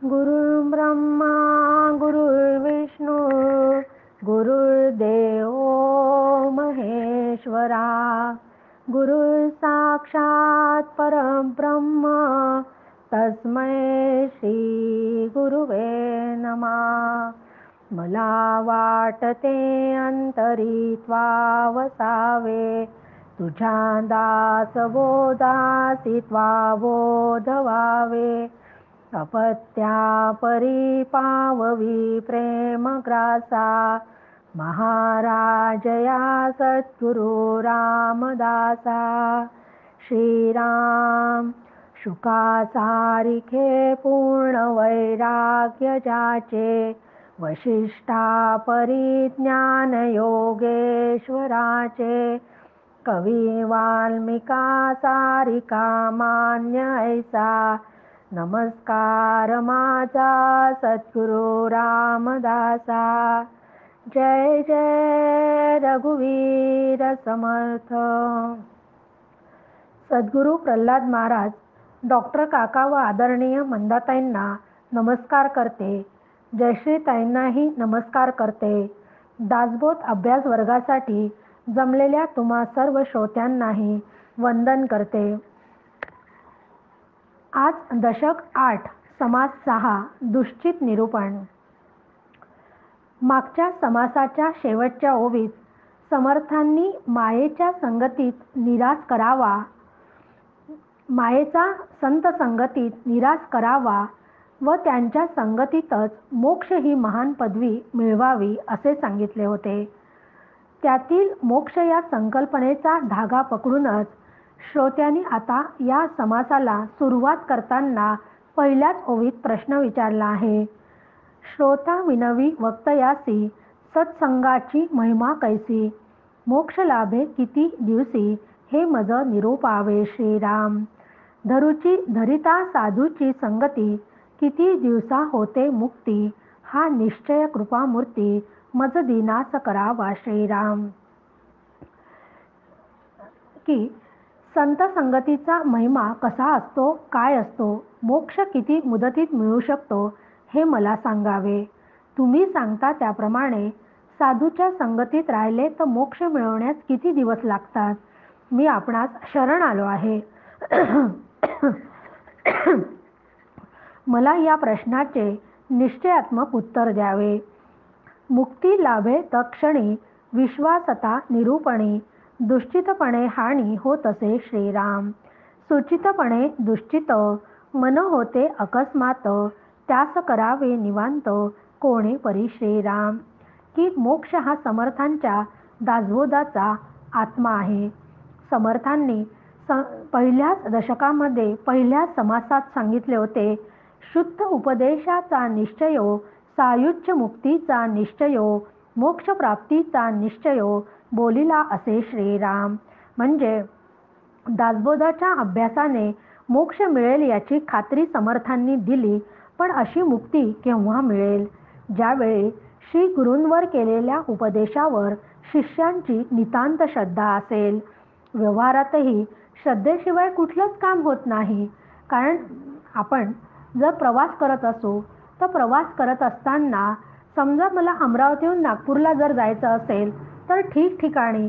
गुरुर्ब्रह्मा गुरुर्विष्णू गुरुर्देव महेश्वरा गुरुसाक्षात् परब्रह्म तस्मै श्री गुरुवे नमः. मला वाटते अंतरी त्वावसावे तुझ्या दासबोधासी त्वा व्हावे. अपत्या परिपाववी प्रेमग्रासा महाराजया सद्गुरु रामदासा. श्रीराम शुकासारिखे पूर्ण वैराग्य ज्याचे वशिष्ठा परिज्ञान योगेश्वराचे. कवी वाल्मिका सारिका मान्य ऐसा नमस्कार माझा सद्गुरु रामदासा. जय जय रघुवीर समर्थ. सद्गुरु प्रल्हाद महाराज डॉक्टर काका व आदरणीय मंदाताईंना नमस्कार करते. जयश्री ताईंनाही नमस्कार करते. दासबोध अभ्यास वर्गासाठी जमलेल्या तुम्हा सर्व श्रोत्यांनाही वंदन करते. आज दशक 8 समास 6 दुश्चित निरूपण. मागच्या समासाच्या शेवटच्या ओवीत समर्थांनी मायेच्या संगतीत निराश करावा, मायेचा संत संगतीत निराश करावा व त्यांच्या संगतीतच मोक्ष ही महान पदवी मिळवावी असे सांगितले होते. त्यातील मोक्ष या संकल्पनेचा धागा पकडूनच श्रोत्यांनी आता या समासाला सुरुवात करताना पहिल्याच ओवीत प्रश्न विचारला आहे. श्रोता विनवी वक्तयासी सत्संगाची महिमा कैसी. मोक्ष लाभे किती दिवसी हे मज निरूपावे श्रीराम. धरूची धरिता साधूची संगती किती दिवसा होते मुक्ती. हा निश्चय कृपामूर्ती मज दिनास करावा श्रीराम. की संत संगतीचा महिमा कसा असतो, काय असतो, मोक्ष किती मुदतीत मिळू शकतो हे मला सांगावे. तुम्ही सांगता त्याप्रमाणे साधूच्या संगतीत राहिले तर मोक्ष मिळवण्यास किती दिवस लागतात. मी आपणास शरण आलो आहे. मला या प्रश्नाचे निश्चयात्मक उत्तर द्यावे. मुक्ती लाभे तत्क्षणी विश्वासता निरूपणी. दुश्चितपणे हानी होत असे श्रीराम. सुचितपणे दुश्चित मन होते अकस्मात. त्यास करावे निवांत कोणे परी श्रीराम. की मोक्ष हा समर्थांच्या दासबोधाचा आत्मा आहे. समर्थांनी पहिल्याच दशकामध्ये पहिल्याच समासात सांगितले होते. शुद्ध उपदेशाचा निश्चयो सायुज्य मुक्तीचा निश्चयो मोक्षप्राप्तीचा निश्चयो बोलिला असे श्रीराम. म्हणजे दासबोधाच्या अभ्यासाने मोक्ष मिळेल याची खात्री समर्थांनी दिली. पण अशी मुक्ती केव्हा मिळेल? ज्यावेळी श्री गुरूंवर केलेल्या उपदेशावर शिष्यांची नितांत श्रद्धा असेल. व्यवहारातही श्रद्धेशिवाय कुठलंच काम होत नाही. कारण आपण जर प्रवास करत असू तर प्रवास करत असताना समजा मला अमरावतीहून नागपूरला जर जायचं असेल तर ठिकठिकाणी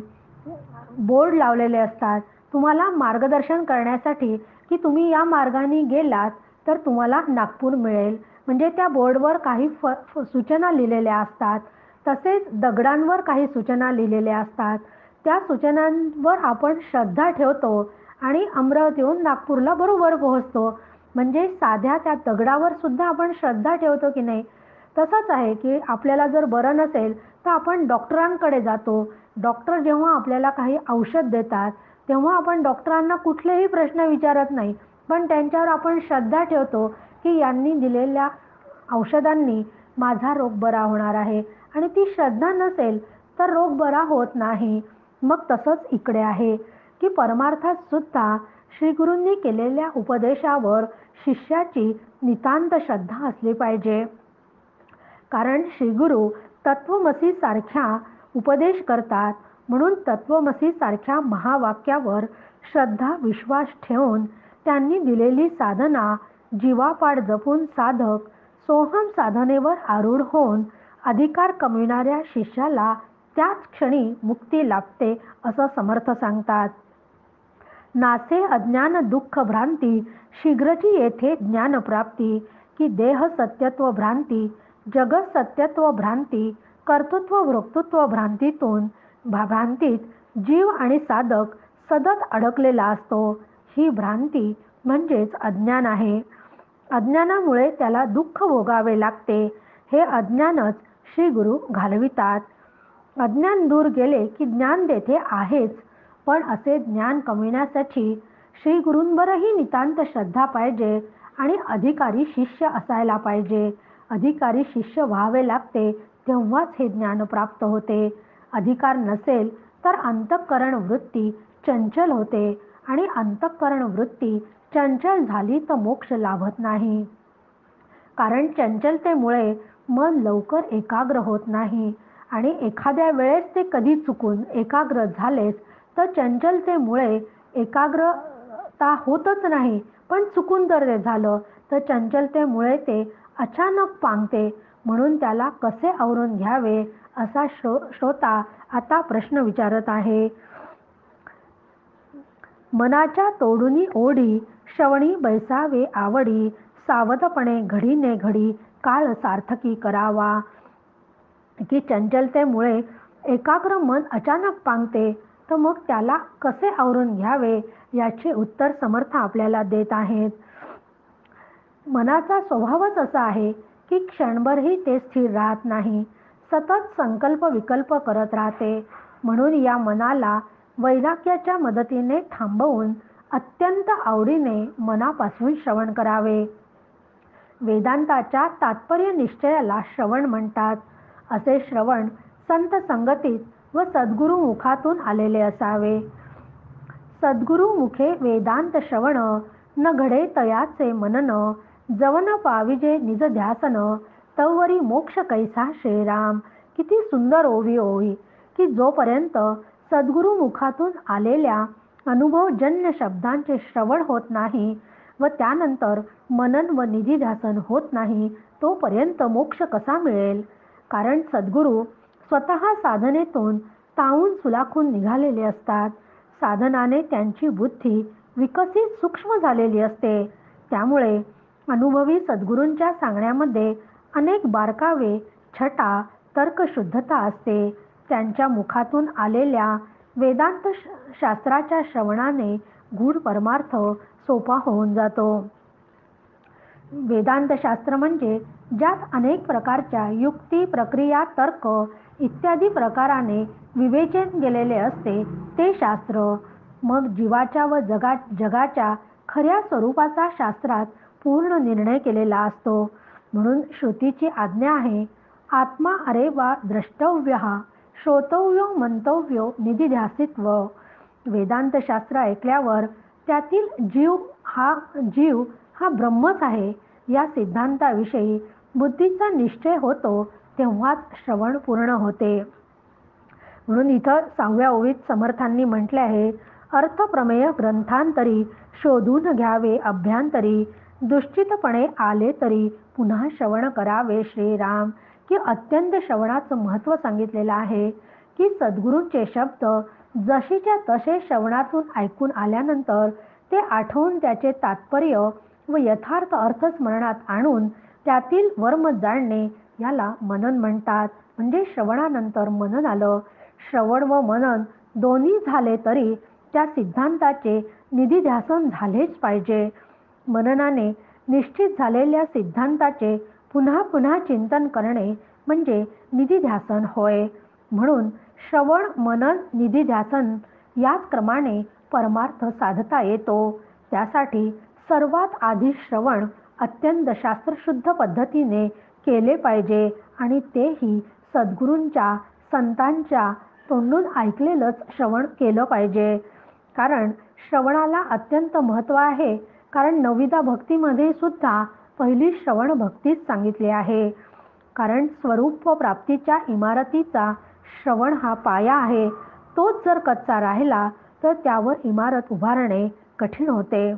बोर्ड लावलेले असतात तुम्हाला मार्गदर्शन करण्यासाठी की तुम्ही या मार्गाने गेलात तर तुम्हाला नागपूर मिळेल. म्हणजे त्या बोर्डवर काही सूचना लिहिलेल्या असतात. तसेच दगडांवर काही सूचना लिहिलेल्या असतात. त्या सूचनांवर आपण श्रद्धा ठेवतो आणि अमरावतीहून नागपूरला बरोबर पोहोचतो. म्हणजे साध्या त्या दगडावर सुद्धा आपण श्रद्धा ठेवतो की नाही. तसंच आहे की आपल्याला जर बरं नसेल तर आपण डॉक्टरांकडे जातो. डॉक्टर जेव्हा आपल्याला काही औषध देतात तेव्हा आपण डॉक्टरांना कुठलेही प्रश्न विचारत नाही. पण त्यांच्यावर आपण श्रद्धा ठेवतो की यांनी दिलेल्या औषधांनी माझा रोग बरा होणार आहे. आणि ती श्रद्धा नसेल तर रोग बरा होत नाही. मग तसंच इकडे आहे की परमार्थात सुद्धा श्रीगुरूंनी केलेल्या उपदेशावर शिष्याची नितांत श्रद्धा असली पाहिजे. कारण श्रीगुरू तत्वमसी सारख्या उपदेश करतात. म्हणून तत्वमसी सारख्या महावाक्यावर श्रद्धा विश्वास ठेवून त्यांनी दिलेली साधना जीवापाड जपून साधक सोहम साधनेवर आरूढ होऊन अधिकार कमविणाऱ्या शिष्याला त्याच क्षणी मुक्ती लाभते असं समर्थ सांगतात. नासे अज्ञान दुःख भ्रांती, शीघ्रची येथे ज्ञानप्राप्ती. की देह सत्यत्व भ्रांती, जगत सत्यत्व भ्रांती, कर्तृत्व भोक्तृत्व भ्रांतीत जीव आणि साधक सतत अडकलेला असतो. ही भ्रांती म्हणजेच अज्ञान आहे. अज्ञानामुळे त्याला दुःख भोगावे लागते. हे अज्ञानच श्री गुरु घालवितात. अज्ञान दूर गेले की ज्ञान तेथे आहेच, पण असे ज्ञान कमविण्यासाठी श्री गुरूंवरही नितांत श्रद्धा पाहिजे आणि अधिकारी शिष्य असायला पाहिजे. अधिकारी शिष्य व्हावे लागते, तेव्हाच हे ज्ञान प्राप्त होते. अधिकार नसेल तर अंतःकरण वृत्ती चंचल होते आणि अंतःकरण वृत्ती चंचल झाली तर मोक्ष लाभत नाही. कारण चंचलतेमुळे मन लवकर एकाग्र होत नाही आणि एखाद्या वेळेस ते कधी चुकून एकाग्र झालेच तर चंचलतेमुळे एकाग्रता होतच नाही. पण चुकून जर ते झालं तर चंचलतेमुळे ते अचानक पांगते. म्हणून त्याला कसे आवरून घ्यावे असा श्रोता आता प्रश्न विचारत आहे. मनाच्या तोडुनी ओढी, श्रवणी बैसावे आवडी. सावधपणे घडीने घडी काळ सार्थकी करावा. की चंचलतेमुळे एकाग्र मन अचानक पांगते, तर मग त्याला कसे आवरून घ्यावे याचे उत्तर समर्थ आपल्याला देत आहेत. मनाचा स्वभावच असा आहे की क्षणभरही ते स्थिर राहत नाही, सतत संकल्प विकल्प करत राहते. म्हणून या मनाला वैराग्याच्या मदतीने थांबवून अत्यंत आवडीने मनापासून श्रवण करावे. वेदांताच्या तात्पर्य निश्चयाला श्रवण म्हणतात. असे श्रवण संत संगतीत व सद्गुरु मुखातून आलेले असावे. सद्गुरु मुखे वेदांत श्रवण, न घडे तयाचे मनन. जवन पाविजे निज ध्यासन, तवरी मोक्ष कैसा श्रीराम. किती सुंदर ओवी ओवी की जोपर्यंत सद्गुरु मुखातून आलेल्या अनुभवजन्य शब्दांचे श्रवण होत नाही व त्यानंतर मनन व निधिध्यासन होत नाही, तोपर्यंत मोक्ष कसा मिळेल. कारण सद्गुरु स्वतः साधनेतून तावून सुलाखून निघालेले असतात. साधनाने त्यांची बुद्धी विकसित सूक्ष्म झालेली असते. त्यामुळे अनुभवी सद्गुरूंच्या सांगण्यामध्ये अनेक बारकावे, छटा, तर्कशुद्धता असते. त्यांच्या मुखातून आलेल्या वेदांत शास्त्राच्या श्रवणाने गूढ परमार्थ सोपा होऊन जातो. वेदांत शास्त्र म्हणजे ज्यात अनेक प्रकारच्या युक्ती, प्रक्रिया, तर्क इत्यादी प्रकाराने विवेचन केलेले असते ते शास्त्र. मग जीवाच्या व जगाच्या खऱ्या स्वरूपाचा शास्त्रात पूर्ण निर्णय केलेला असतो. म्हणून श्रुतीची आज्ञा आहे, आत्मा अरे वा द्रष्टव्यः, श्रोतव्यो मंतव्यो निधिध्यासित्व. वेदांत शास्त्र ऐकल्यावर त्यातील जीव हा ब्रह्मच आहे या सिद्धांताविषयी बुद्धीचा निश्चय होतो, तेव्हाच श्रवण पूर्ण होते. म्हणून इथं 6व्या ओवीत समर्थांनी म्हटले आहे, अर्थप्रमेय ग्रंथांतरी शोधून घ्यावे अभ्यंतरी. दुश्चितपणे आले तरी पुन्हा श्रवण करावे श्रीराम. की अत्यंत श्रवणाचं महत्त्व सांगितलेलं आहे. की सद्गुरूंचे शब्द जशीच्या तसे श्रवणातून ऐकून आल्यानंतर ते आठवून त्याचे तात्पर्य व यथार्थ अर्थ स्मरणात आणून त्यातील वर्म जाणणे याला मनन म्हणतात. म्हणजे श्रवणानंतर मनन आलं. श्रवण व मनन दोन्ही झाले तरी त्या सिद्धांताचे निधिध्यासन झालेच पाहिजे. मननाने निश्चित झालेल्या सिद्धांताचे पुन्हा पुन्हा चिंतन करणे म्हणजे निधिध्यासन होय. म्हणून श्रवण, मनन, निधिध्यासन याच क्रमाने परमार्थ साधता येतो. त्यासाठी सर्वात आधी श्रवण अत्यंत शास्त्रशुद्ध पद्धतीने केले पाहिजे आणि तेही सद्गुरूंच्या, संतांच्या तोंडून ऐकलेलंच श्रवण केलं पाहिजे. कारण श्रवणाला अत्यंत महत्त्व आहे. कारण नवविधा भक्तीमध्ये सुद्धा पहिली श्रवण भक्तीच सांगितली आहे. कारण स्वरूप प्राप्तीच्या इमारतीचा श्रवण हा पाया आहे. तोच जर कच्चा राहिला तर त्यावर इमारत उभारणे कठीण होते.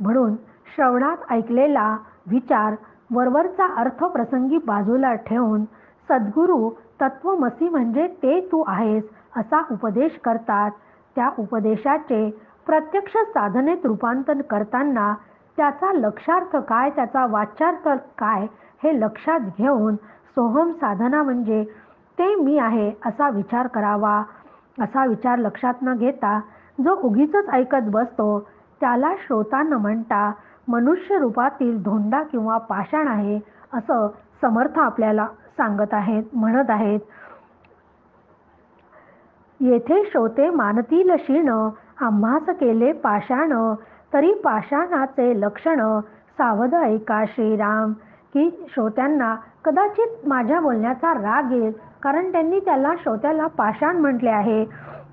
म्हणून श्रवणात ऐकलेला विचार वरवरचा अर्थ प्रसंगी बाजूला ठेवून सद्गुरू तत्वमसी म्हणजे ते तू आहेस असा उपदेश करतात. त्या उपदेशाचे प्रत्यक्ष साधनेत रूपांतर करताना त्याचा लक्षार्थ काय, त्याचा वाच्यार्थ काय हे लक्षात घेऊन सोहम साधना म्हणजे ते मी आहे असा विचार करावा. असा विचार लक्षात न घेता जो उगीचच ऐकत बसतो त्याला श्रोता न म्हणता मनुष्य रूपातील धोंडा किंवा पाषाण आहे असं समर्थ आपल्याला सांगत आहेत, म्हणत आहेत. येथे श्रोते मानतील क्षीण, आम्हास केले पाषाण, तरी पाषाणाचे लक्षण सावध ऐका श्रीराम. की श्रोत्यांना कदाचित माझ्या बोलण्याचा राग येईल, कारण त्यांनी त्याला श्रोत्याला पाषाण म्हटले आहे.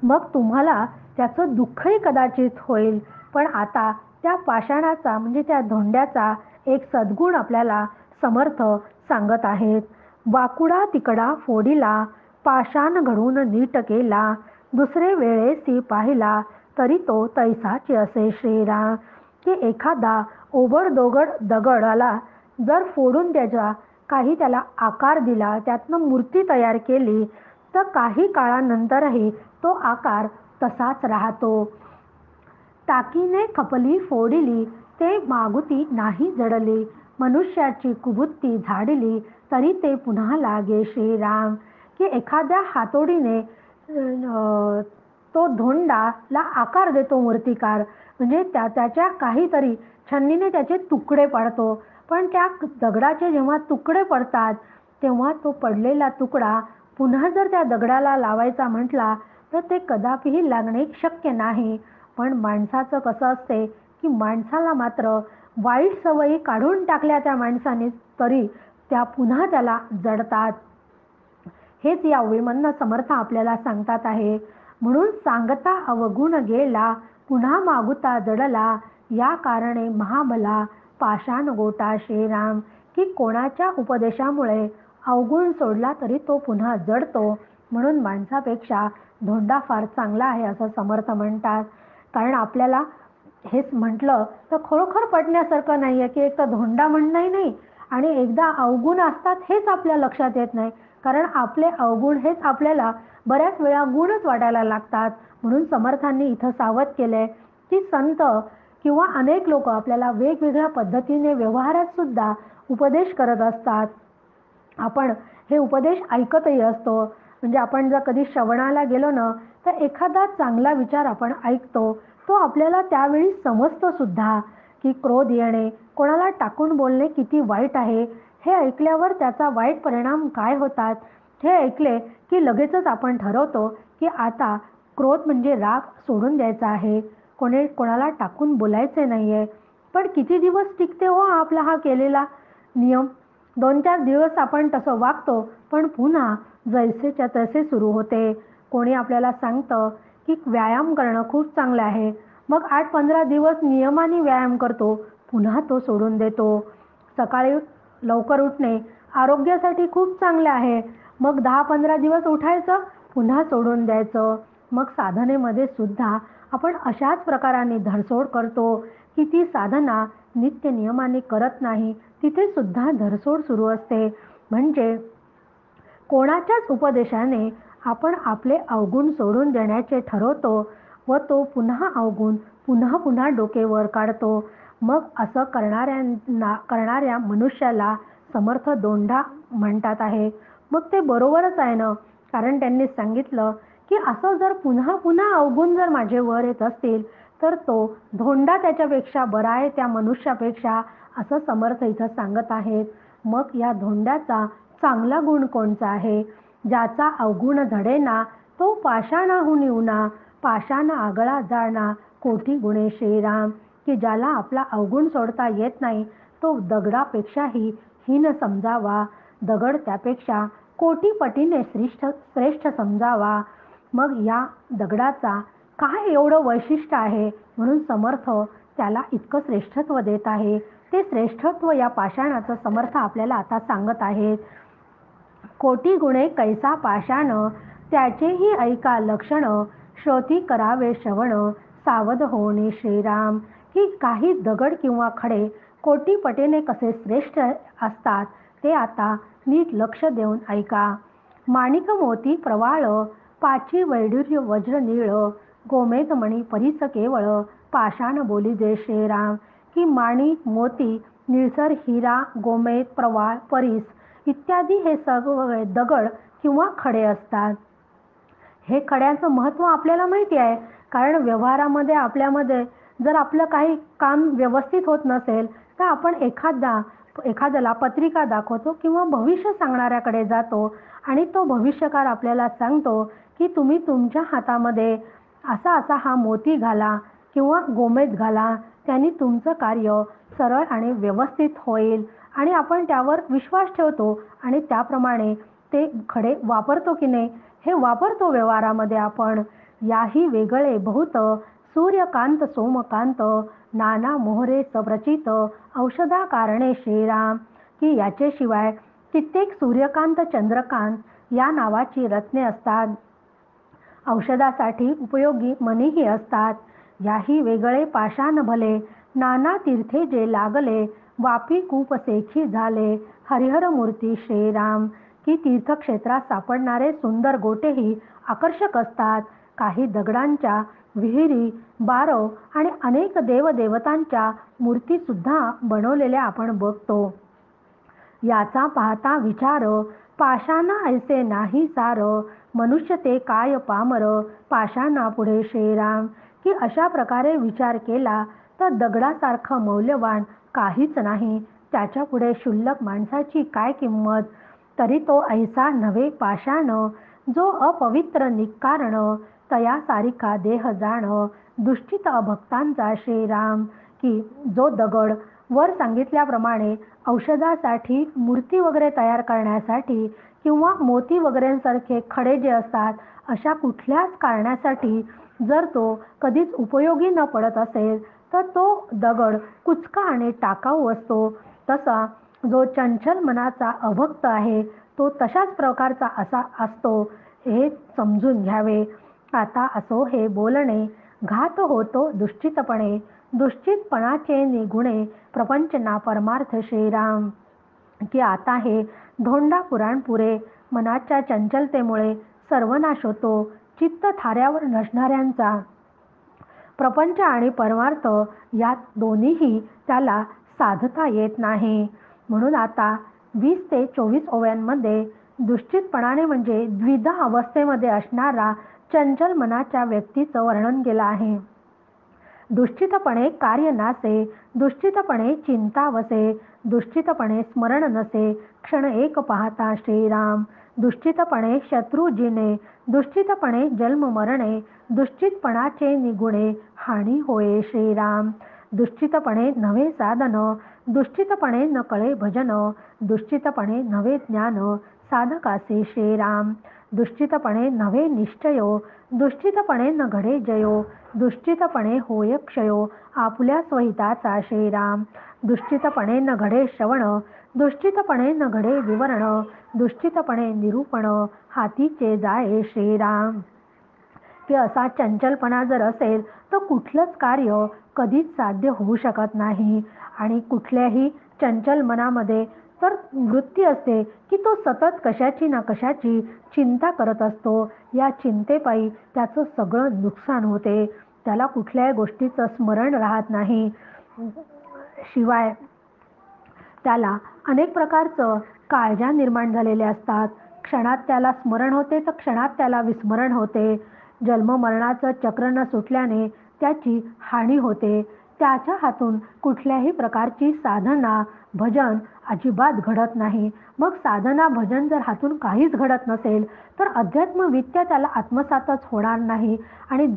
मग तुम्हाला त्याचं दुःखही कदाचित होईल. पण आता त्या पाषाणाचा म्हणजे त्या धोंड्याचा एक सद्गुण आपल्याला समर्थ सांगत आहेत. वाकुडा तिकडा फोडिला, पाषाण घडून नीट केला, दुसरे वेळेसी पाहिला, तरी तो तैसाची असे श्रीराम. की एखादा ओबडदोबड दगडाला जर फोडून त्याला आकार दिला, त्यातनं मूर्ती तयार केली, तर काही काळानंतरही तो आकार तसाच राहतो. टाकीने खपली फोडिली, ते मागुती नाही जडली, मनुष्याची कुबुत्ती झाडली, तरी ते पुन्हा लागे श्रीराम. की एखाद्या हातोडीने तो धोंडाला आकार देतो मूर्तिकार, म्हणजे त्याच्या काहीतरी छन्नीने त्याचे तुकडे पाडतो. पण त्या दगडाचे जेव्हा तुकडे पडतात तेव्हा तो पडलेला तुकडा पुन्हा जर त्या दगडाला लावायचा म्हटला तर ते कदापिही लागणे शक्य नाही. पण माणसाचं कसं असते की माणसाला मात्र वाईट सवयी काढून टाकल्या त्या माणसाने तरी त्या पुन्हा त्याला जडतात. हेच या ओवीमधनं समर्थ आपल्याला सांगतात आहे. म्हणून सांगता अवगुण गेला, पुन्हा मागुता जडला, या कारणे महाबला पाषाण गोटा श्रीराम. की कोणाच्या उपदेशामुळे अवगुण सोडला तरी तो पुन्हा जडतो. म्हणून माणसापेक्षा धोंडा फार चांगला आहे असं समर्थ म्हणतात. कारण आपल्याला हेच म्हटलं तर खरोखर पटण्यासारखं नाही आहे की एक तर धोंडा म्हणणंही नाही आणि एकदा अवगुण असतात हेच आपल्या लक्षात येत नाही. कारण आपले अवगुण हेच आपल्याला बऱ्याच वेळा गुणच वाटायला लागतात. म्हणून समर्थांनी इथं सावध केलंय की संत किंवा अनेक लोक आपल्याला वेगवेगळ्या पद्धतीने व्यवहारात सुद्धा उपदेश करत असतात. आपण हे उपदेश ऐकतही असतो. म्हणजे आपण जर कधी श्रवणाला गेलो ना तर एखादा चांगला विचार आपण ऐकतो, तो आपल्याला त्यावेळी समजतो सुद्धा. की क्रोध येणे, कोणाला टाकून बोलणे किती वाईट आहे, हे ऐकल्यावर त्याचा वाईट परिणाम काय होतात हे ऐकले की लगेचच आपण ठरवतो की आता क्रोध म्हणजे राग सोडून द्यायचा आहे, कोणाला टाकून बोलायचे नाहीये. पण किती दिवस टिकते हो आपला हा केलेला नियम? 2-4 दिवस आपण तसं वागतो, पण पुन्हा जैसेच्या तसे सुरू होते. कोणी आपल्याला सांगतं की व्यायाम करणं खूप चांगलं आहे, मग 8-15 दिवस नियमाने व्यायाम करतो, पुन्हा तो सोडून देतो. सकाळी लवकर उठणे आरोग्यासाठी खूप चांगले आहे, मग 10-15 दिवस उठायचं, पुन्हा सोडून द्यायचं. मग साधनेमध्ये सुद्धा आपण अशाच प्रकाराने धरसोड करतो की ती साधना नित्य नियमाने करत नाही, तिथे सुद्धा धरसोड सुरू असते. म्हणजे कोणाच्याच उपदेशाने आपण आपले अवगुण सोडून देण्याचे ठरवतो व तो पुन्हा अवगुण पुन्हा पुन्हा डोकेवर काढतो. मग असं करणाऱ्या मनुष्याला समर्थ दोंडा म्हणतात आहे. मग ते बरोबरच आहे ना, कारण त्यांनी सांगितलं की असं जर पुन्हा पुन्हा अवगुण जर माझे वर येत असतील तर तो धोंडा त्याच्यापेक्षा बरा आहे त्या मनुष्यापेक्षा, असं समर्थ इथं सांगत आहेत. मग या धोंड्याचा चांगला गुण कोणचा आहे? ज्याचा अवगुण झडेना तो पाषाणाहून उना, पाषाण आगळा जाळना, कोटी गुणे श्रीराम. की ज्याला आपला अवगुण सोडता येत नाही तो दगडापेक्षाही हीन समजावा, दगड त्यापेक्षा कोटीपटीने श्रेष्ठ समजावा. मग या दगडाचा काय एवढं वैशिष्ट्य आहे म्हणून समर्थ त्याला इतकं श्रेष्ठत्व देत आहे. ते श्रेष्ठत्व या पाषाणाचं समर्थ आपल्याला आता सांगत आहेत. कोटी गुणे कैसा पाषाण, त्याचेही ऐका लक्षण, श्रोती करावे श्रवण, सावध होणे श्रीराम. की काही दगड किंवा खडे कोटीपटीने कसे श्रेष्ठ असतात ते आता नीट लक्ष देऊन ऐका. माणिक मोती प्रवाळ, पाची वैडूर्य वज्र नीळ, गोमेदमणी परीस केवळ, पाषाण बोली जे श्रीराम. की माणिक, मोती, निळसर हिरा, गोमेद, प्रवाळ, परीस इत्यादी हे सगळे दगड किंवा खडे असतात. हे खड्यांचं महत्त्व आपल्याला माहिती आहे, कारण व्यवहारामध्ये आपल्यामध्ये जर आपलं काही काम व्यवस्थित होत नसेल तर आपण एखाद्याला पत्रिका दाखवतो किंवा भविष्य सांगणाऱ्याकडे जातो आणि तो भविष्यकार आपल्याला सांगतो की तुम्ही तुमच्या हातामध्ये असा असा हा मोती घाला किंवा गोमेद घाला, त्यांनी तुमचं कार्य सरळ आणि व्यवस्थित होईल. आणि आपण त्यावर विश्वास ठेवतो आणि त्याप्रमाणे ते खडे वापरतो की नाही हे वापरतो व्यवहारामध्ये आपण. याही वेगळे बहुत सूर्यकांत सोमकांत, नाना मोहरे सप्रचित, औषधा कारणे श्रीराम. की याच्याशिवाय कित्येक सूर्यकांत, चंद्रकांत या नावाची रत्ने असतात. औषधासाठी उपयोगी मणीही असतात. याही वेगळे पाषाण भले, नाना तीर्थे जे लागले, वापी कूप सेखी झाले, हरिहर मूर्ती श्रीराम. की तीर्थक्षेत्रात सापडणारे सुंदर गोटेही आकर्षक असतात. काही दगडांच्या विहिरी, बारव आणि अनेक देवदेवतांच्या मूर्तीसुद्धा बनवलेल्या आपण बघतो. याचा पाहता विचार, पाषाणा ऐसे नाही सार, मनुष्य ते काय पामर, पाषाणा पुढे श्रीराम. की अशा प्रकारे विचार केला तर दगडासारखं मौल्यवान काहीच नाही. त्याच्या पुढे क्षुल्लक माणसाची काय किंमत. तरी तो ऐसा नव्हे पाषाण, जो अपवित्र निक्कारण, तया सारिका देह जाण, दुष्टित अभक्तांचा श्रीराम. की जो दगड वर सांगितल्याप्रमाणे औषधासाठी, मूर्ती वगैरे तयार करण्यासाठी किंवा मोती वगैरेंसारखे खडे जे असतात अशा कुठल्याच कारणासाठी जर तो कधीच उपयोगी न पडत असेल तर तो दगड कुचका आणि टाकाऊ असतो. तसा जो चंचल मनाचा अभक्त आहे तो तशाच प्रकारचा असा असतो, हे समजून घ्यावे. आता असो हे बोलणे, घात होतो दुष्टितपणे, दुष्टितपणाचे निगुणे, प्रपंच ना परमार्थ श्रीराम. की आता हे धोंडा पुराण पुरे, मनाच्या चंचलतेमुळे सर्वनाश होतो. चित्त थाऱ्यावर नसणाऱ्यांचा प्रपंच आणि परमार्थ यात दोन्हीही त्याला साधता येत नाही. म्हणून आता 20 ते 24 ओव्यांमध्ये दुष्टितपणाने म्हणजे द्विधा अवस्थेमध्ये असणारा चंचल मनाच्या व्यक्तीचं वर्णन केलं आहे. दुष्टितपणे कार्य नासे, दुष्टितपणे चिंता वसे, दुष्टितपणे स्मरण नसे, क्षण एक पाहता श्रीराम. दुष्टितपणे शत्रू जिने, दुष्टितपणे जन्म मरणे, दुष्टितपणाचे निगुणे, हानी होये श्रीराम. दुष्टितपणे नव्हे साधन, दुष्टितपणे न कळे भजन, दुष्टितपणे नव्हे ज्ञान, साधकासे श्रीराम. दुष्टितपणे नव्हे निश्चयो, दुष्टितपणे न घडे जयो, दुष्टितपणे होय क्षयो, आपुल्या स्वहिताचा श्रीराम. दुष्टितपणे न घडे श्रवण, दुष्टितपणे न घडे विवरण, दुष्टितपणे निरूपण, हातीचे जाळे श्रीराम. की असा चंचलपणा जर असेल तर कुठलंच कार्य कधीच साध्य होऊ शकत नाही. आणि कुठल्याही चंचल मनामध्ये तर वृत्ती असते की तो सतत कशाची ना कशाची चिंता करत असतो. या चिंतेपायी त्याचं सगळं नुकसान होते. त्याला कुठल्याही गोष्टीचं स्मरण राहत नाही. शिवाय त्याला अनेक प्रकारचं काळजा निर्माण झालेल्या असतात. क्षणात त्याला स्मरण होते तर क्षणात त्याला विस्मरण होते. जन्ममरणाचं चक्र न सुटल्याने त्याची हानी होते. त्याच्या हातून कुठल्याही प्रकारची साधना भजन अजिबात घडत नाही. मग साधना भजन जर हातून काहीच घडत नसेल तर अध्यात्मविद्या त्याला आत्मसातच होणार नाही. आणि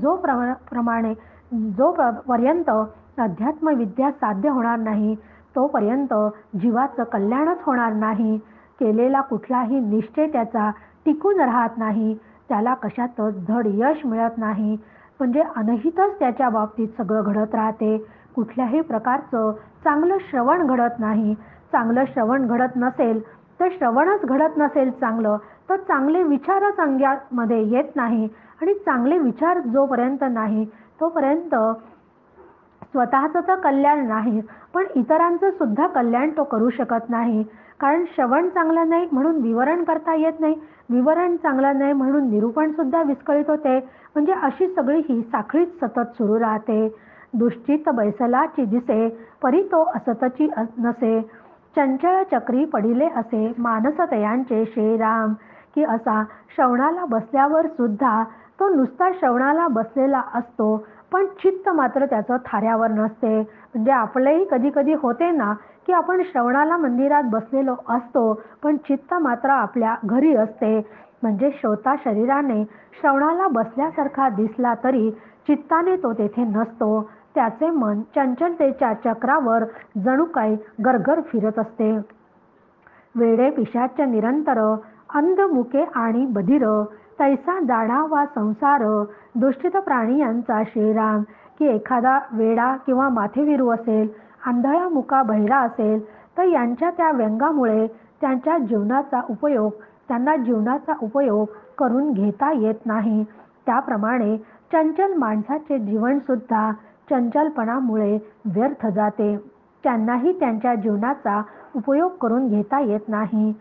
जोपर्यंत अध्यात्मविद्या साध्य होणार नाही तोपर्यंत जीवाचं कल्याणच होणार नाही. केलेला कुठलाही निश्चय त्याचा टिकून राहत नाही. त्याला कशातच धड यश मिळत नाही. म्हणजे अनहितच त्याच्या बाबतीत सगळं घडत राहते. कुठल्याही प्रकारचं चांगलं श्रवण घडत नाही. चांगलं श्रवण घडत नसेल तर श्रवणच घडत नसेल चांगलं तर चांगले विचारच अंगामध्ये येत नाही. आणि चांगले विचार जोपर्यंत नाही तोपर्यंत स्वतःचं तर कल्याण नाही, पण इतरांचं सुद्धा कल्याण तो करू शकत नाही. कारण श्रवण चांगलं नाही म्हणून विवरण करता येत नाही, विवरण चांगलं नाही म्हणून निरूपण सुद्धा विस्कळीत होते. म्हणजे अशी सगळी ही साखळीच सतत सुरू राहते. दुष्टित बैसलाची दिसे, परी तो असतची नसे. चंचळ चक्री पडिले असे, मानस तयांचे श्रीराम. की असा श्रवणाला बसल्यावर सुद्धा तो नुसता श्रवणाला बसलेला असतो, पण चित्त मात्र त्याचं थाऱ्यावर नसते. म्हणजे आपलेही कधी कधी होते ना, की आपण श्रवणाला मंदिरात बसलेलो असतो, पण चित्त मात्र आपल्या घरी असते. म्हणजे श्रोता शरीराने श्रवणाला बसल्यासारखा दिसला तरी चित्ताने तो तेथे नसतो. त्याचे मन चंचलतेच्या चक्रावर जणू काही गरगर फिरत असते. वेडे पिशाच निरंतर, अंध मुके आणि बधिर, तैसा जाणावा संसार. दुष्टित प्राणी यांचा श्रीराम. की एखादा वेडा किंवा माथेविरू असेल, आंधळा मुका बहिरा असेल, तर यांच्या त्या व्यंगामुळे त्यांना जीवनाचा उपयोग करून घेता येत नाही. त्याप्रमाणे चंचल माणसाचे जीवनसुद्धा चंचलपणामुळे व्यर्थ जाते. त्यांनाही त्यांच्या जीवनाचा उपयोग करून घेता येत नाही.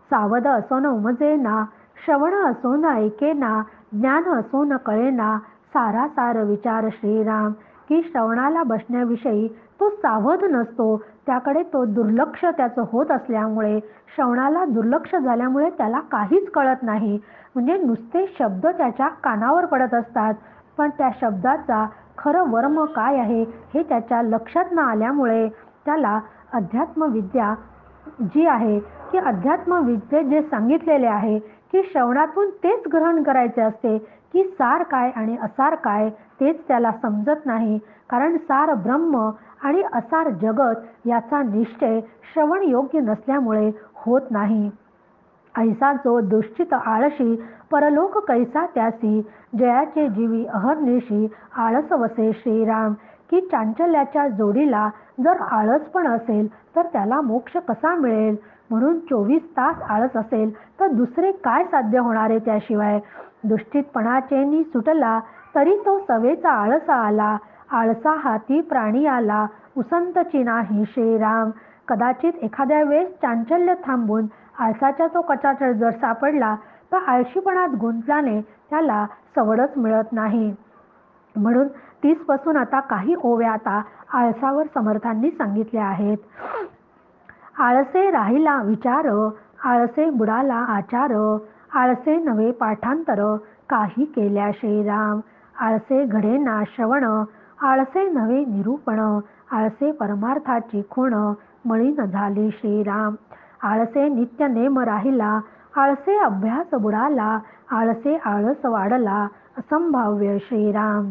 सावध असो न उमजेना, श्रवण असो न ऐकेना, ज्ञान असो न कळेना, सारासार विचार श्रीराम. की श्रवणाला बसण्याविषयी तो सावध नसतो, त्याकडे तो दुर्लक्ष त्याचं होत असल्यामुळे, श्रवणाला दुर्लक्ष झाल्यामुळे त्याला काहीच कळत नाही. म्हणजे नुसते शब्द त्याच्या कानावर पडत असतात, पण त्या शब्दाचा खरं वर्म काय आहे हे त्याच्या लक्षात न आल्यामुळे त्याला अध्यात्मविद्या जी आहे, की अध्यात्मविद्येत जे सांगितलेले आहे की श्रवणातून तेच ग्रहण करायचे असते, की सार काय आणि असार काय तेच त्याला समजत नाही. कारण सार ब्रह्म आणि असार जगत याचा निश्चय श्रवण योग्य नसल्यामुळे होत नाही. ऐसा जो दुष्टित आळशी, परलोक कैसा त्यासी, जयाचे जीवी अहर्निशी, आळस वसे श्रीराम. की चांचल्याच्या जोडीला जर आळस पण असेल तर त्याला मोक्ष कसा मिळेल. म्हणून 24 तास आळस असेल तर दुसरे काय साध्य होणार आहे त्याशिवाय. दुष्टितपणाचेनी सुटला, तरी तो सवेचा आळसा आला. आळसा हाती प्राणी आला, उसंतची नाही श्रीराम. कदाचित एखाद्या वेळेस चांचल्य थांबून आळसाच्या तो कचाटळ जर सापडला, तर आळशीपणात गुंतल्याने त्याला सवडच मिळत नाही. म्हणून 30 पासून आता काही ओव्या आता आळसावर समर्थांनी सांगितल्या आहेत. आळसे राहिला विचार, आळसे बुडाला आचार, आळसे नवे पाठांतर, काही केल्या श्रीराम. आळसे घडेना श्रवण, आळसे नवे निरूपण, आळसे परमार्थाची खूण, मळीन झाली श्रीराम. आळसे नित्य नेम राहिला, आळसे अभ्यास बुडाला, आळसे आळस वाढला, असंभाव्य श्रीराम.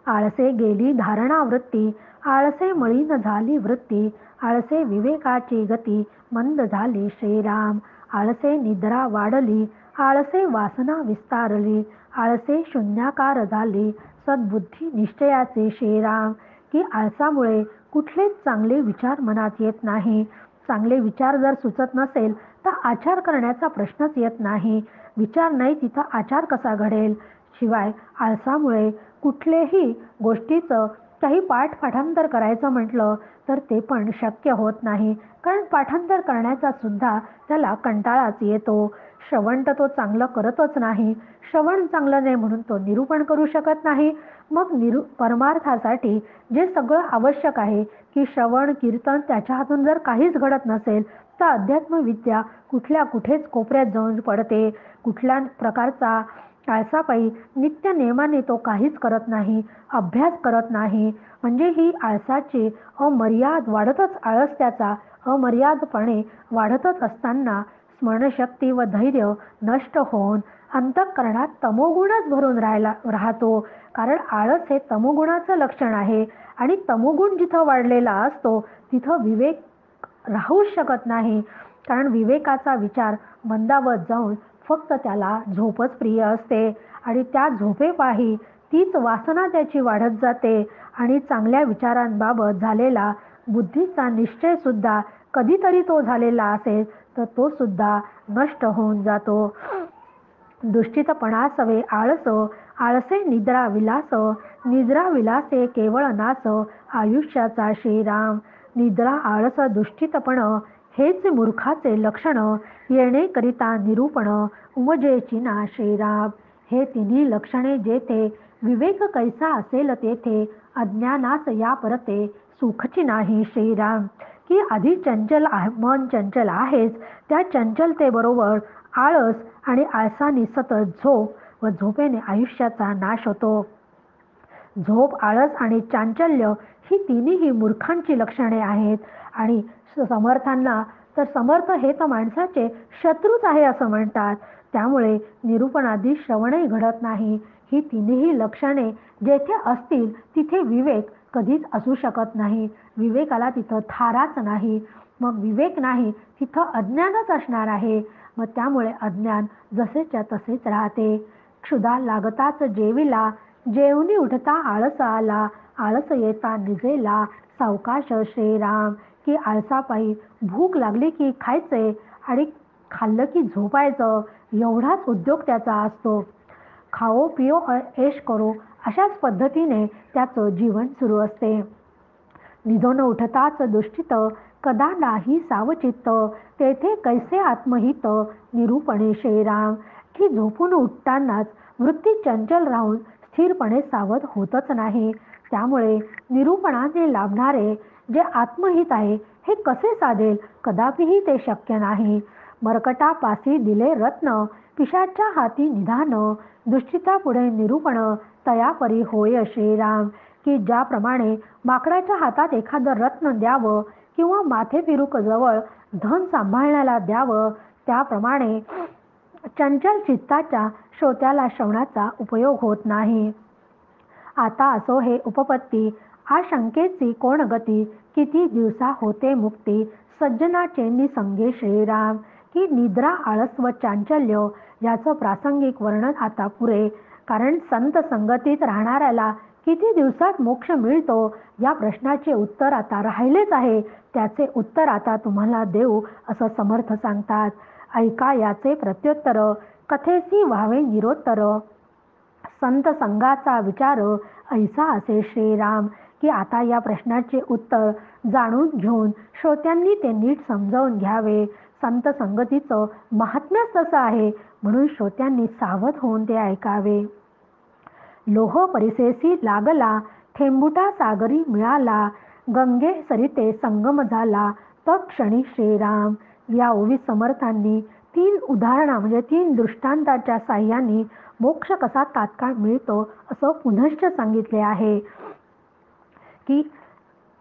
आळसे गेली धारणा वृत्ती, आळसे मळीन झाली वृत्ती, आळसे विवेकाची गती मंद झाली श्रीराम. आळसे निद्रा वाढली, आळसे वासना विस्तारली, आळसे शून्याकार झाली, सद्बुद्धी निश्चयाचे श्रीराम. की आळसामुळे कुठलेच चांगले विचार मनात येत नाही. चांगले विचार जर सुचत नसेल तर आचार करण्याचा प्रश्नच येत नाही. विचार नाही तिथं आचार कसा घडेल. शिवाय आळसामुळे कुठलेही गोष्टीचं काही पाठांतर करायचं म्हटलं तर ते पण शक्य होत नाही. कारण पाठांतर करण्याचा सुद्धा त्याला कंटाळाच येतो. श्रवण तर तो चांगलं करतच नाही. श्रवण चांगलं नाही म्हणून तो निरूपण करू शकत नाही. मग परमार्थासाठी जे सगळं आवश्यक आहे की श्रवण कीर्तन त्याच्या हातून जर काहीच घडत नसेल तर अध्यात्मविद्या कुठेच कोपऱ्यात जाऊन पडते. कुठल्या प्रकारचा आळसापायी नित्य नेमाने तो काहीच करत नाही, अभ्यास करत नाही. म्हणजे ही आळसाची अमर्याद वाढतच आळस त्याचा अमर्यादपणे वाढतच असताना स्मरणशक्ती व धैर्य नष्ट होऊन अंतःकरणात तमोगुणच भरून राहतो. कारण आळस हे तमोगुणाचं लक्षण आहे आणि तमोगुण जिथं वाढलेला असतो तिथं विवेक राहूच शकत नाही. कारण विवेकाचा विचार मंदावत जाऊन फक्त त्याला झोपच प्रिय असते आणि त्या झोपेपायी तीच वासना त्याची वाढत जाते आणि चांगल्या विचारांबाबत झालेला बुद्धीचा निश्चय सुद्धा कधीतरी तो झालेला असेल तर तो सुद्धा नष्ट होऊन जातो. दुष्टितपणासवे आळस, आळसे निद्रा विलास, निद्रा विलासे केवळ नास आयुष्याचा श्रीराम. निद्रा आळस दुष्टितपण हेच मूर्खाचे लक्षण, येणे करिता निरूपण उमजेची ना श्रीराम. हे तिन्ही लक्षणे जेथे विवेक कैसा असेल तेथे, अज्ञानास या परते सुखची नाही श्रीराम. की आधी चंचल मन चंचल आहेच, त्या चंचलतेबरोबर आळस आणि आळसाने सतत झोप व झोपेने आयुष्याचा नाश होतो. झोप, आळस आणि चांचल्य ही तिन्ही मूर्खांची लक्षणे आहेत. आणि समर्थांना तर समर्थ हे तर माणसाचे शत्रूच आहे असं म्हणतात. त्यामुळे निरूपणादी श्रवणही घडत नाही. ही तिन्ही लक्षणे जेथे असतील तिथे विवेक कधीच असू शकत नाही. विवेकाला तिथं थाराच नाही. मग विवेक नाही तिथं अज्ञानच असणार आहे. मग त्यामुळे अज्ञान जसेच्या तसेच राहते. क्षुधा लागताच जेविला, जेवणी उठता आळस आला, आळस येता निजेला सावकाश श्रीराम. की आळसापायी भूक लागली की खायचे आणि खाल्लं की झोपायचं, एवढाच उद्योग त्याचा असतो. खाओ पिओ ऐश करो अशाच पद्धतीने त्याचं जीवन सुरू असते. निधन उठताच दुष्टित, कदा नाही सावचित्त, तेथे कैसे आत्महित निरूपणे श्रीराम. की झोपून उठतानाच वृत्ती चंचल राहून स्थिरपणे सावध होतच नाही. त्यामुळे निरूपणाने लाभणारे जे आत्महित आहे हे कसे साधेल? कदापिही ते शक्य नाही. मरकटापासी दिले रत्न, पिशाच्या हाती निधान, दुष्टितापुढे निरूपण तयापरी होय श्रीराम. की ज्याप्रमाणे माकडाच्या हातात एखादं रत्न द्यावं किंवा माथे फिरूक जवळ धन सांभाळण्याला द्यावं, त्याप्रमाणे चंचल चित्ताच्या श्रोत्याला श्रवणाचा उपयोग होत नाही. आता असो हे उपपत्ती, आशंकेची कोण गती, किती दिवसा होते मुक्ती सज्जनाचे निसंगे श्रीराम. की निद्रा, आळस व चांचल्य याचं प्रासंगिक वर्णन आता पुरे. कारण संत संगतीत राहणाऱ्याला किती दिवसात मोक्ष मिळतो या प्रश्नाचे उत्तर आता राहिलेच आहे. त्याचे उत्तर आता तुम्हाला देऊ असं समर्थ सांगतात. ऐका याचे प्रत्युत्तर, कथेसी व्हावे निरोत्तर. संत संगाचा विचार ऐसा असे श्रीराम. की आता या प्रश्नाचे उत्तर जाणून घेऊन श्रोत्यांनी ते नीट समजावून घ्यावे. संत संगतीचं महात्म्यच तसं आहे, म्हणून श्रोत्यांनी सावध होऊन ते ऐकावे. लोह परिसेसी लागला, थेंबुटा सागरी मिळाला, गंगे सरिते संगम झाला तत्क्षणी श्रीराम. या ओवीत समर्थांनी 3 उदाहरणं म्हणजे 3 दृष्टांताच्या साह्याने मोक्ष कसा तात्काळ मिळतो असं पुनश्च सांगितले आहे. की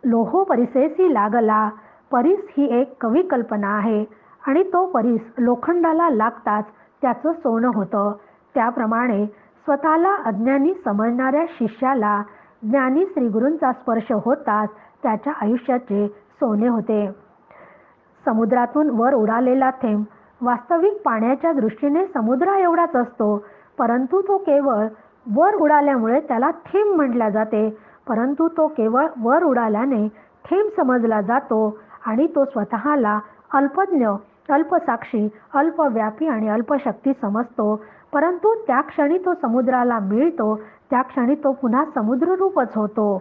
लोह परिसेसी लागला, परीस ही एक कवी कल्पना आहे आणि तो परीस लोखंडाला लागताच त्याचं सोनं होतं. त्याप्रमाणे स्वतःला अज्ञानी समजणाऱ्या शिष्याला ज्ञानी श्रीगुरूंचा स्पर्श होताच त्याच्या आयुष्याचे सोने होते. समुद्रातून वर उडालेला थेंब वास्तविक पाण्याच्या दृष्टीने समुद्रा एवढाच असतो, परंतु तो केवळ वर उडाल्यामुळे त्याला थेंब म्हटल्या जाते. परंतु तो केवळ वर उडाल्याने थेंब समजला जातो आणि तो स्वतःला अल्पज्ञ, अल्पसाक्षी, अल्पव्यापी आणि अल्पशक्ती समजतो. परंतु त्या क्षणी तो समुद्राला मिळतो, त्या क्षणी तो पुन्हा समुद्ररूपच होतो.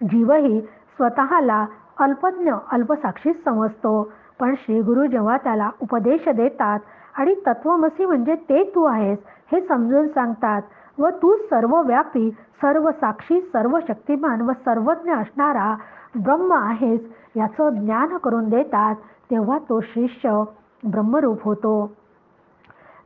जीवही स्वतःला अल्पज्ञ, अल्पसाक्षीच समजतो. पण श्रीगुरु जेव्हा त्याला उपदेश देतात आणि तत्वमसी म्हणजे ते तू आहेस हे समजून सांगतात व तू सर्वव्यापी, सर्व साक्षी, सर्व शक्तिमान व सर्वज्ञ असणारा ब्रह्म आहेस याचं ज्ञान करून देतात, तेव्हा तो शिष्य ब्रह्मरूप होतो.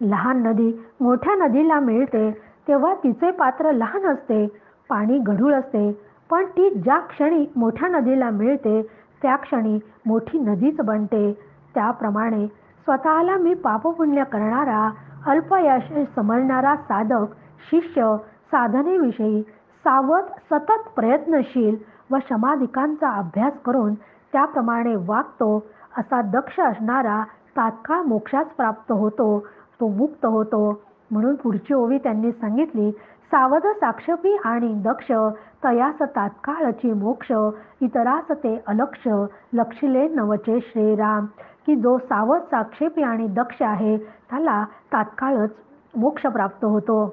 लहान नदी मोठ्या नदीला मिळते तेव्हा तिचे पात्र लहान असते, पाणी गढूळ असते. पण ती ज्या क्षणी मोठ्या नदीला मिळते त्या क्षणी मोठी नदीच बनते. त्याप्रमाणे स्वतःला मी पापपुण्य करणारा, अल्पयश समजणारा साधक शिष्य साधनेविषयी सावध, सतत प्रयत्नशील व समाधिकांचा अभ्यास करून त्याप्रमाणे वागतो असा दक्ष असणारा तात्काळ मोक्षास प्राप्त होतो, तो मुक्त होतो. म्हणून पुढची ओवी त्यांनी सांगितली, सावध साक्षपी आणि दक्ष तयास तात्काळची मोक्ष, इतरास ते अलक्ष लक्षिले नवचे श्रीराम. की जो सावध, साक्षेपी आणि दक्ष आहे त्याला तात्काळच मोक्ष प्राप्त होतो.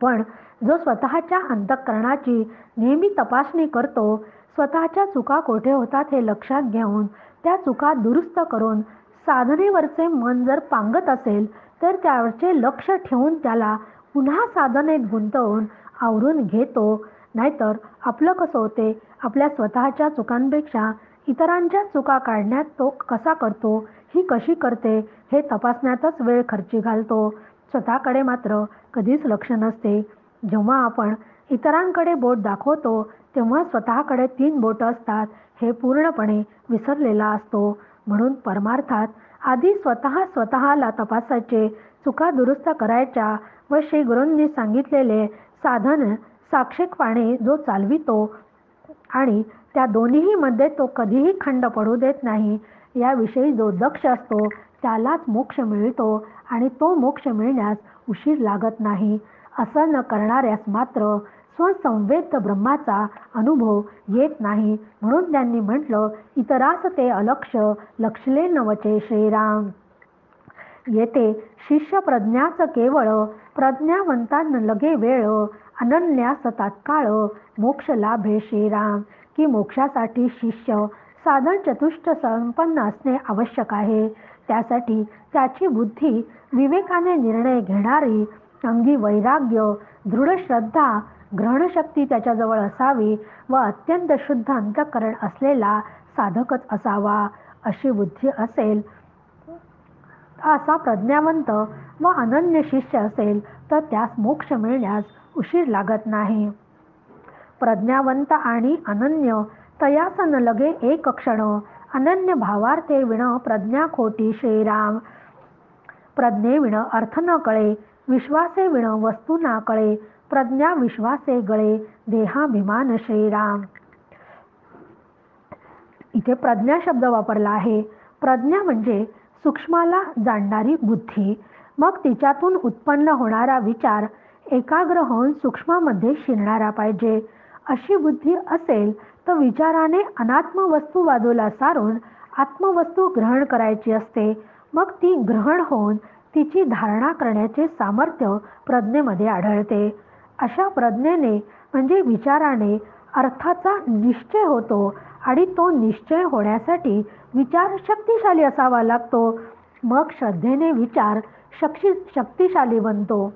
पण जो स्वतःच्या अंतःकरणाची नेहमी तपासणी करतो, स्वतःच्या चुका कोठे होतात हे लक्षात घेऊन त्या चुका दुरुस्त करून साधनेवरचे मन जर पांगत असेल, तर त्यावरचे लक्ष ठेवून त्याला पुन्हा साधनेत गुंतवून आवरून घेतो. नाहीतर आपलं कसं होते, आपल्या स्वतःच्या चुकांपेक्षा इतरांच्या चुका काढण्यात तो कसा करतो, ही कशी करते, हे तपासण्यातच वेळ खर्ची घालतो. स्वतःकडे मात्र कधीच लक्ष नसते. जेव्हा आपण इतरांकडे बोट दाखवतो, तेव्हा स्वतःकडे 3 बोटं असतात हे पूर्णपणे विसरलेला असतो. म्हणून परमार्थात आधी स्वतःला तपासायचे, चुका दुरुस्त करायच्या व श्री गुरूंनी सांगितलेले साधन साक्षिकपणे जो चालवितो आणि त्या दोन्हीही मध्ये तो कधीही खंड पडू देत नाही, याविषयी जो दक्ष असतो त्यालाच मोक्ष मिळतो आणि तो मोक्ष मिळण्यास उशीर लागत नाही. असं न करणाऱ्यास मात्र स्वसंवेद्य ब्रह्माचा अनुभव येत नाही. म्हणून त्यांनी म्हटलं, इतरास ते अलक्ष लक्षले नवचे श्रीराम. येथे शिष्य प्रज्ञाच केवळ प्रज्ञावंतांना लगे वेळ अनन्यास तात्काळ मोक्ष लाभे श्रीराम. की मोक्षासाठी शिष्य साधन चतुष्ट संपन्न असणे आवश्यक आहे. त्यासाठी त्याची बुद्धी विवेकाने निर्णय घेणारी, अंगी वैराग्य, दृढ श्रद्धा, ग्रहणशक्ती त्याच्याजवळ असावी व अत्यंत शुद्ध अंतःकरण असलेला साधकच असावा. अशी बुद्धी असेल, असा प्रज्ञावंत व अनन्य शिष्य असेल, तर त्यास मोक्ष मिळण्यास उशीर लागत नाही. प्रज्ञावंत आणि अनन्य तयास न लगे एक क्षण, अनन्य भावार्थे विण प्रज्ञा खोटी श्रीराम. प्रज्ञे विण अर्थ न कळे, विश्वासे विण वस्तू ना कळे, प्रज्ञा विश्वासे गळे, देहाभिमान श्रीराम. इथे प्रज्ञा शब्द वापरला आहे. प्रज्ञा म्हणजे सूक्ष्माला जाणणारी बुद्धी. मग तिच्यातून उत्पन्न होणारा विचार एकाग्र होऊन सूक्ष्मामध्ये शिरणारा पाहिजे. अशी बुद्धी असेल तर विचाराने अनात्म वस्तू बाजूला सारून आत्मवस्तू ग्रहण करायची असते. मग ती ग्रहण होऊन तिची धारणा करण्याचे सामर्थ्य प्रज्ञेमध्ये आढळते. अशा प्रज्ञेने म्हणजे विचाराने अर्थाचा निश्चय होतो आणि तो निश्चय होण्यासाठी विचार शक्तिशाली असावा लागतो. मग श्रद्धेने विचार शक्तिशाली बनतो.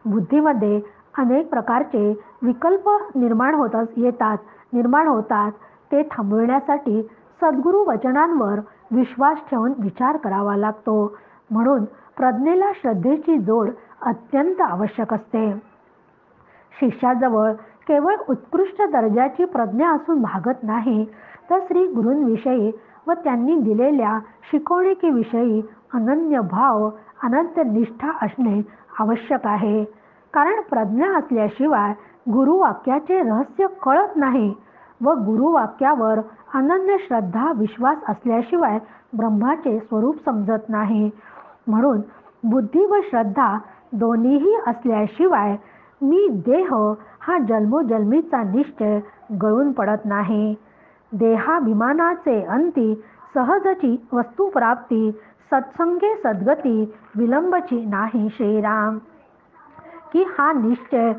बुद्धीमध्ये अनेक प्रकारचे विकल्प निर्माण होतात. ते थांबविण्यासाठी सद्गुरू वचनांवर विश्वास ठेवून विचार करावा लागतो. म्हणून प्रज्ञेला श्रद्धेची जोड अत्यंत आवश्यक असते. शिष्याजवळ केवळ उत्कृष्ट दर्जाची प्रज्ञा असून भागत नाही, तर श्री गुरूंविषयी व त्यांनी दिलेल्या शिकवणुकीविषयी अनन्य भाव, अनंत निष्ठा असणे आवश्यक आहे. कारण प्रज्ञा असल्याशिवाय गुरुवाक्याचे रहस्य कळत नाही व गुरुवाक्यावर अनन्य श्रद्धा विश्वास असल्याशिवाय ब्रह्माचे स्वरूप समजत नाही. म्हणून बुद्धी व श्रद्धा दोन्हीही असल्याशिवाय मी देह हा जन्मोजन्मीचा निश्चय गळून पडत नाही. देहाभिमानाचे अंती सहजची वस्तुप्राप्ती, सत्संगे सद्गती विलंबची नाही श्रीराम. की हा निश्चय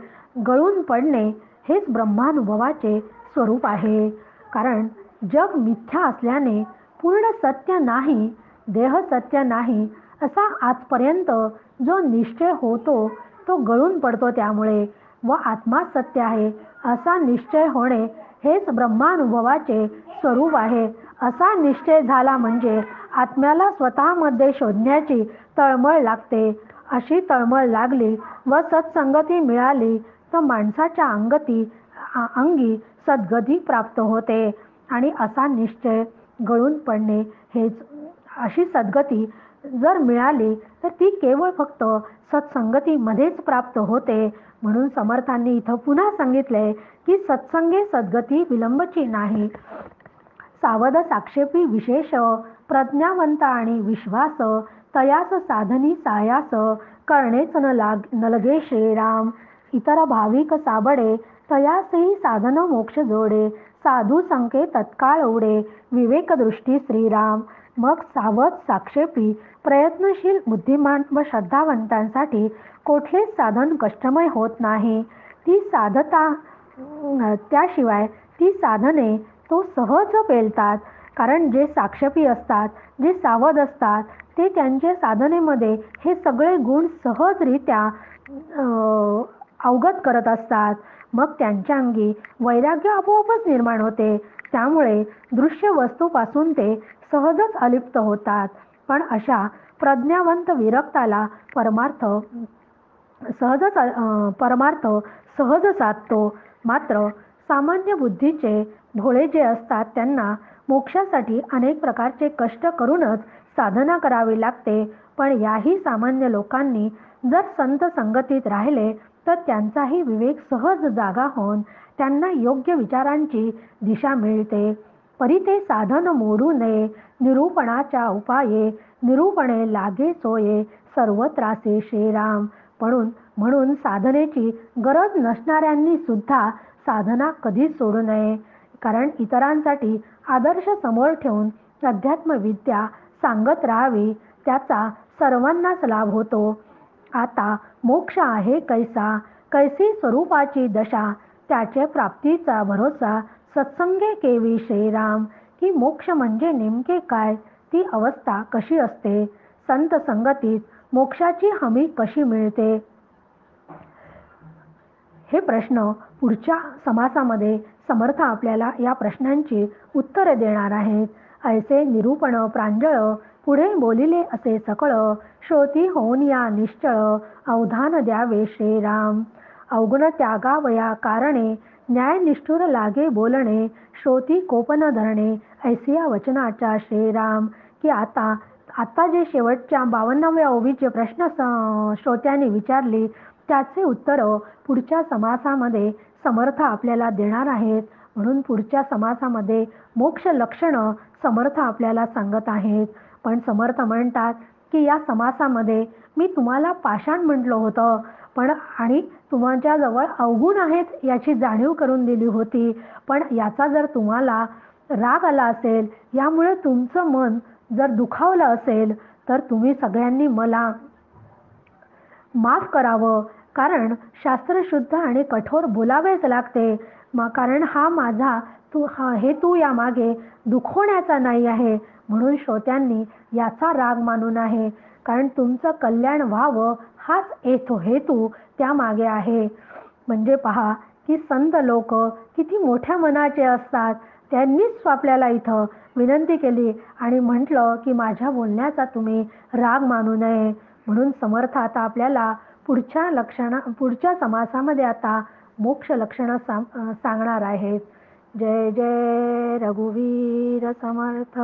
गळून पडणे हेच ब्रह्मानुभवाचे स्वरूप आहे. कारण जग मिथ्या असल्याने पूर्ण सत्य नाही, देह सत्य नाही असा आजपर्यंत जो निश्चय होतो तो गळून पडतो. त्यामुळे व आत्मा सत्य आहे असा निश्चय होणे हेच ब्रह्मानुभवाचे स्वरूप आहे. असा निश्चय झाला म्हणजे आत्म्याला स्वतःमध्ये शोधण्याची तळमळ लागते. अशी तळमळ लागली व सत्संगती मिळाली तर माणसाच्या अंगी सद्गती प्राप्त होते. आणि असा निश्चय गळून पडणे हेच, अशी सद्गती जर मिळाली तर ती केवळ फक्त सत्संगतीमध्येच प्राप्त होते. म्हणून समर्थांनी इथं पुन्हा सांगितले की सत्संगे सद्गती विलंबची नाही. सावध साक्षेपी विशेष प्रज्ञावंत आणि विश्वास, तयास साधनी सायास करणेच न लगे श्रीराम. इतर भाविक साबडे तयासही साधन मोक्ष जोडे, साधू संके तत्काळ उडे विवेक दृष्टी श्रीराम. मग सावध, साक्षेपी, प्रयत्नशील, बुद्धिमान व श्रद्धावंतांसाठी कुठलेच साधन कष्टमय होत नाही. त्याशिवाय ती साधने तो सहज पेलतात. कारण जे साक्षेपी असतात, जे सावध असतात, ते त्यांच्या साधनेमध्ये हे सगळे गुण सहजरित्या अवगत करत असतात. मग त्यांच्या अंगी वैराग्य आपोआपच निर्माण होते. त्यामुळे दृश्य वस्तूपासून ते सहजच अलिप्त होतात. पण अशा प्रज्ञावंत विरक्ताला परमार्थ सहज साधतो. मात्र सामान्य बुद्धीचे भोळे जे असतात त्यांना मोक्षासाठी अनेक प्रकारचे कष्ट करूनच साधना करावी लागते. पण याही सामान्य लोकांनी जर संत संगतीत राहिले तर त्यांचाही विवेक सहज जागा होऊन त्यांना योग्य विचारांची दिशा मिळते. परी ते साधन मोडू नये, निरूपणाच्या उपाये, निरूपणे लागे सोये, सर्व त्रासे श्रीराम. म्हणून साधनेची गरज नसणाऱ्यांनी सुद्धा साधना कधीच सोडू नये. कारण इतरांसाठी आदर्श समोर ठेवून अध्यात्म विद्या सांगत राहावी, त्याचा सर्वांनाच लाभ होतो. आता मोक्ष आहे कैसा, कैसी स्वरूपाची दशा, त्याचे प्राप्तीचा भरोसा सत्संगे केवी श्रीराम. की मोक्ष म्हणजे नेमके काय, ती अवस्था कशी असते, संत संगतीत मोक्षाची हमी कशी मिळते, हे प्रश्न पुढच्या समासामध्ये समर्थ आपल्याला या प्रश्नांची उत्तरे देणार आहेत. ऐसे निरूपण प्रांजळ पुढे बोलिले असे सकळ, श्रोती होऊन या निश्चळ, अवधान द्यावे श्रीराम. अवगुण त्यागावया कारणे, न्याय निष्ठुर लागे बोलणे, श्रोती कोप न धरणे, ऐसिया वचनाच्या श्रीराम. की आता जे शेवटच्या 52व्या ओवीचे प्रश्न श्रोत्यांनी विचारले त्याचे उत्तर पुढच्या समासामध्ये समर्थ आपल्याला देणार आहेत. म्हणून पुढच्या समासामध्ये मोक्ष लक्षण समर्थ आपल्याला सांगत आहेत. पण समर्थ म्हणतात की या समासामध्ये मी तुम्हाला पाषाण म्हटलं होतं, पण आणि तुमच्याजवळ अवगुण आहेत याची जाणीव करून दिली होती. पण याचा जर तुम्हाला राग आला असेल, यामुळे तुमचं मन जर दुखावलं असेल, तर तुम्ही सगळ्यांनी मला माफ करावं. कारण शास्त्रशुद्ध आणि कठोर बोलावेच लागते. कारण हा माझा हेतू यामागे दुखवण्याचा नाही आहे. म्हणून श्रोत्यांनी याचा राग मानू नये. कारण तुमचं कल्याण व्हावं हाच हेतू त्यामागे आहे. म्हणजे पहा की संत लोक किती मोठ्या मनाचे असतात. त्यांनीच आपल्याला इथं विनंती केली आणि म्हटलं की माझ्या बोलण्याचा तुम्ही राग मानू नये. म्हणून समर्थ आता आपल्याला पुढच्या समासामध्ये आता मोक्ष लक्षणं सांगणार आहेत. जय जय रघुवीर समर्थ.